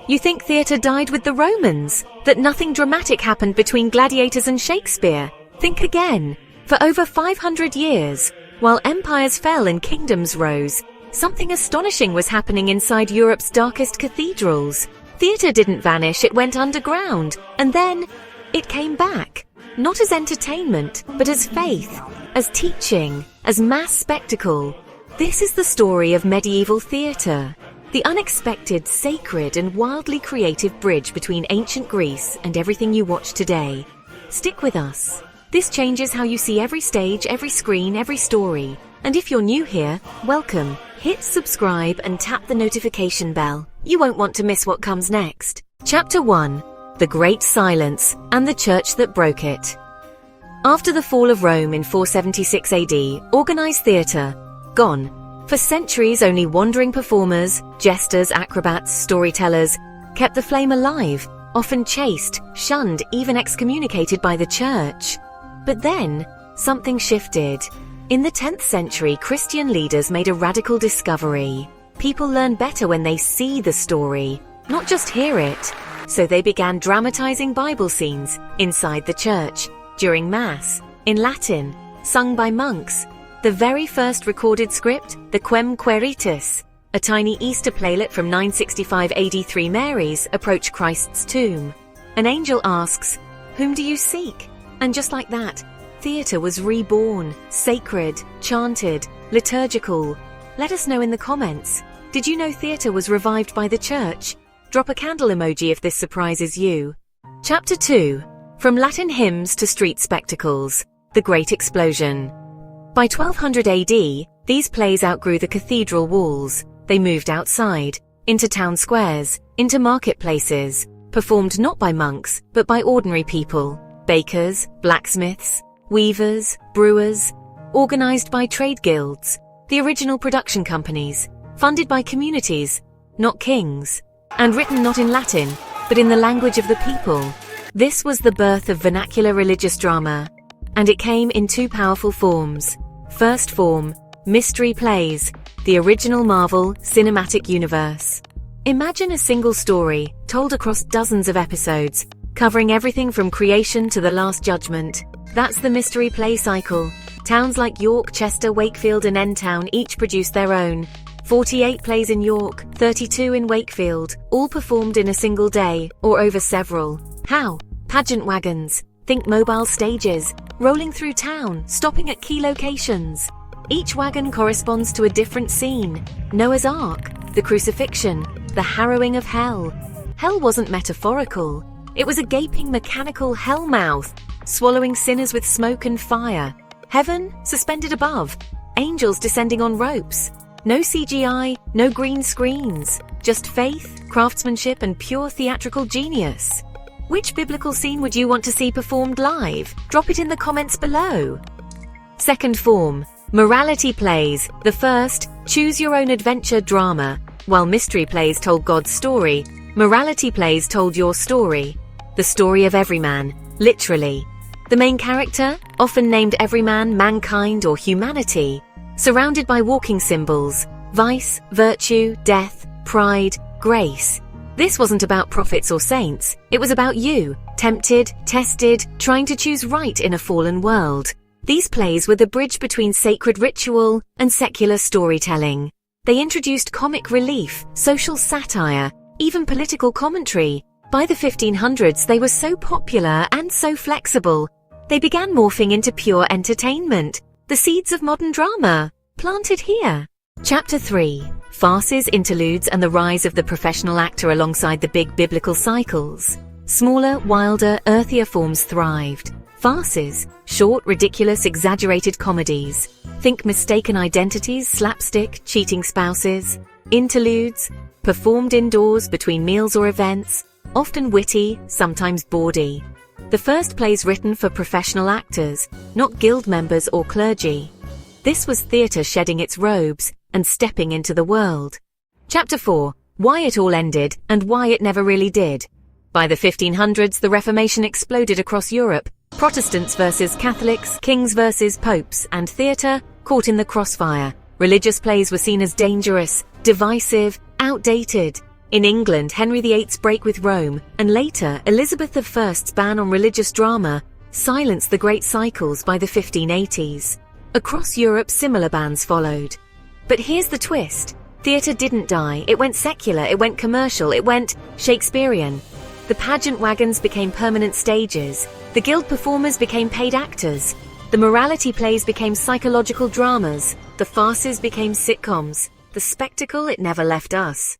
You think theatre died with the Romans? That nothing dramatic happened between gladiators and Shakespeare? Think again. For over 500 years, while empires fell and kingdoms rose, something astonishing was happening inside Europe's darkest cathedrals. Theatre didn't vanish, it went underground, and then it came back. Not as entertainment, but as faith, as teaching, as mass spectacle. This is the story of medieval theatre, the unexpected, sacred, and wildly creative bridge between ancient Greece and everything you watch today. Stick with us. This changes how you see every stage, every screen, every story. And if you're new here, welcome. Hit subscribe and tap the notification bell. You won't want to miss what comes next. Chapter 1. The Great Silence and the Church that Broke It. After the fall of Rome in 476 AD, organized theatre, gone. For centuries, only wandering performers, jesters, acrobats, storytellers, kept the flame alive, often chased, shunned, even excommunicated by the church. But then, something shifted. In the 10th century, Christian leaders made a radical discovery. People learn better when they see the story, not just hear it. So they began dramatizing Bible scenes inside the church, during Mass, in Latin, sung by monks. The very first recorded script, the Quem Quaeritis, a tiny Easter playlet from 965 AD 3 Marys, approach Christ's tomb. An angel asks, "Whom do you seek?" And just like that, theatre was reborn, sacred, chanted, liturgical. Let us know in the comments. Did you know theatre was revived by the church? Drop a candle emoji if this surprises you. Chapter 2. From Latin hymns to street spectacles, the Great Explosion. By 1200 AD, these plays outgrew the cathedral walls. They moved outside, into town squares, into marketplaces, performed not by monks, but by ordinary people. Bakers, blacksmiths, weavers, brewers, organized by trade guilds, the original production companies, funded by communities, not kings, and written not in Latin, but in the language of the people. This was the birth of vernacular religious drama, and it came in two powerful forms. First form, mystery plays, the original Marvel cinematic universe. Imagine a single story, told across dozens of episodes, covering everything from creation to the Last Judgment. That's the mystery play cycle. Towns like York, Chester, Wakefield, and Endtown each produced their own. 48 plays in York, 32 in Wakefield, all performed in a single day, or over several. How? Pageant wagons. Think mobile stages, rolling through town, stopping at key locations. Each wagon corresponds to a different scene. Noah's Ark, the crucifixion, the harrowing of hell. Hell wasn't metaphorical. It was a gaping mechanical hellmouth, swallowing sinners with smoke and fire. Heaven, suspended above. Angels descending on ropes. No CGI, no green screens. Just faith, craftsmanship, and pure theatrical genius. Which biblical scene would you want to see performed live? Drop it in the comments below. Second form, morality plays. The first, choose-your-own-adventure drama. While mystery plays told God's story, morality plays told your story. The story of Everyman, literally. The main character, often named Everyman, mankind, or humanity, surrounded by walking symbols, vice, virtue, death, pride, grace. This wasn't about prophets or saints, it was about you, tempted, tested, trying to choose right in a fallen world. These plays were the bridge between sacred ritual and secular storytelling. They introduced comic relief, social satire, even political commentary. By the 1500s, they were so popular and so flexible, they began morphing into pure entertainment. The seeds of modern drama, planted here. Chapter 3. Farces, Interludes, and the rise of the professional actor alongside the big biblical cycles. Smaller, wilder, earthier forms thrived. Farces, short, ridiculous, exaggerated comedies. Think mistaken identities, slapstick, cheating spouses. Interludes, performed indoors between meals or events, often witty, sometimes bawdy. The first plays written for professional actors, not guild members or clergy. This was theatre shedding its robes and stepping into the world. Chapter 4. Why it all ended and why it never really did. By the 1500s, the Reformation exploded across Europe. Protestants versus Catholics, kings versus popes, and theatre caught in the crossfire. Religious plays were seen as dangerous, divisive, outdated. In England, Henry VIII's break with Rome, and later Elizabeth I's ban on religious drama, silenced the great cycles by the 1580s. Across Europe, similar bans followed. But here's the twist. Theatre didn't die, it went secular, it went commercial, it went Shakespearean. The pageant wagons became permanent stages, the guild performers became paid actors, the morality plays became psychological dramas, the farces became sitcoms. The spectacle, it never left us.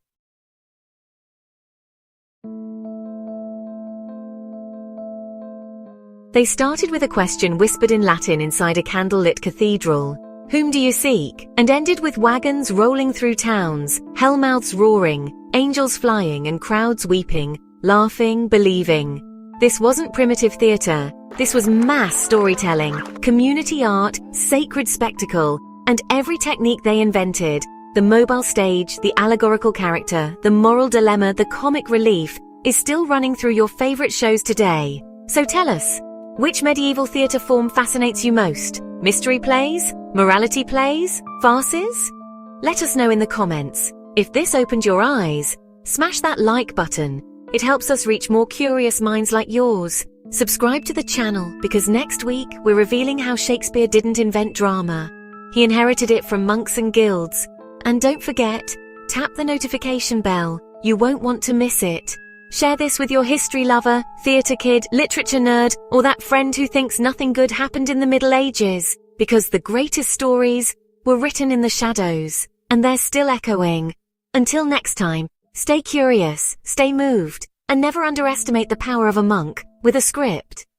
They started with a question whispered in Latin inside a candlelit cathedral. Whom do you seek? And ended with wagons rolling through towns, hellmouths roaring, angels flying and crowds weeping, laughing, believing. This wasn't primitive theatre. This was mass storytelling, community art, sacred spectacle, and every technique they invented, the mobile stage, the allegorical character, the moral dilemma, the comic relief, is still running through your favorite shows today. So tell us, which medieval theatre form fascinates you most? Mystery plays? Morality plays? Farces? Let us know in the comments. If this opened your eyes, smash that like button. It helps us reach more curious minds like yours. Subscribe to the channel because next week we're revealing how Shakespeare didn't invent drama. He inherited it from monks and guilds. And don't forget, tap the notification bell. You won't want to miss it. Share this with your history lover, theatre kid, literature nerd, or that friend who thinks nothing good happened in the Middle Ages, because the greatest stories were written in the shadows, and they're still echoing. Until next time, stay curious, stay moved, and never underestimate the power of a monk with a script.